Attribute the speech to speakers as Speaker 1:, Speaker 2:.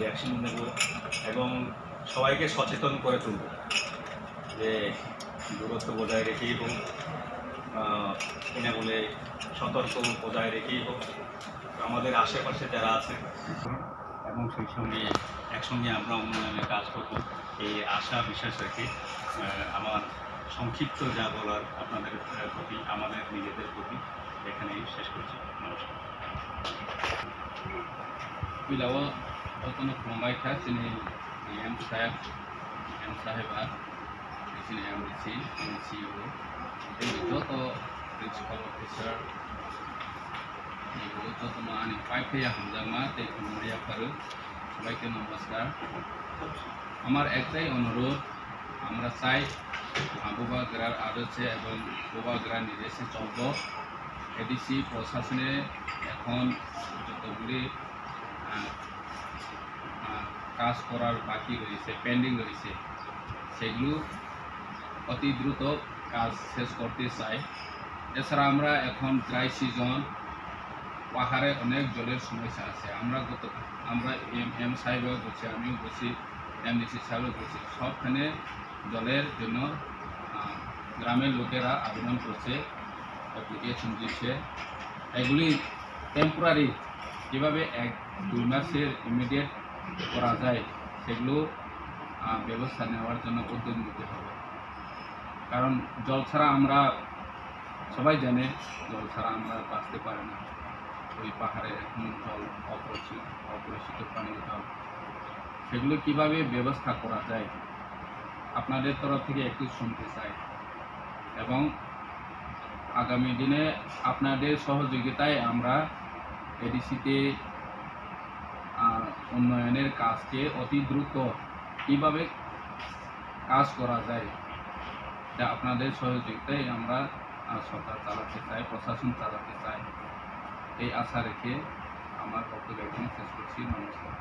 Speaker 1: Action নেব এবং সবাইকে সচেতন করে তুলব যে দূরত্ব বজায় রেখেই হোক, কিনা বলে সতর্ক বজায় রেখেই হোক আমাদের আশেপাশে যারা আছে এবং সেই সঙ্গে একসঙ্গে আমরা উন্নয়নের কাজ করব এই আশা বিশ্বাস রেখে আমার সংক্ষিপ্ত যা বলার আপনাদের প্রতি, আমাদের নিজেদের প্রতি এখানেই শেষ করছি। নমস্কার।
Speaker 2: Bilawa Otono Mumbai Khas ini M Saheba di sini MDC, MCU, ini Joto Principal Officer, ini Joto Mani Paike yang Hamzama, Teki Muria Paru, সবাইকে নমস্কার। আমার একটাই অনুরোধ, আমরা চাই বোবাগ্রার আদর্শে এবং বোবাগ্রার নির্দেশে চলব। এডিসি প্রশাসনে এখন যতগুলি কাজ করার বাকি রয়েছে, পেন্ডিং রয়েছে, সেগুলো অতি দ্রুত কাজ শেষ করতে চাই। এছাড়া আমরা এখন ড্রাই সিজন, পাহাড়ে অনেক জলের সমস্যা আছে। আমরা এম সাহেবেও বলছি, আমিও বলছি, এমডিসি সাহেবও বলছি, সবখানে জলের জন্য গ্রামের লোকেরা আবেদন করছে, অ্যাপ্লিকেশন দিচ্ছে। এগুলি টেম্পোরারি কীভাবে 1-2 মাসের ইমিডিয়েট করা যায় সেগুলো ব্যবস্থা নেওয়ার জন্য উদ্যোগ নিতে হবে। কারণ জল ছাড়া আমরা সবাই জানে, জল ছাড়া আমরা বাঁচতে পারি না। ওই পাহাড়ে এখন জল অপরিচিত পানির জল, সেগুলো কীভাবে ব্যবস্থা করা যায় আপনাদের তরফ থেকে একটু শুনতে চাই। এবং আগামী দিনে আপনাদের সহযোগিতায় আমরা এডিসিতে উন্নয়নের কাজকে অতি দ্রুত কীভাবে কাজ করা যায়, যা আপনাদের সহযোগিতায় আমরা সরকার চালাতে চাই, প্রশাসন চালাতে চাই, এই আশা রেখে আমার বক্তব্য এখানে শেষ করছি। নমস্কার।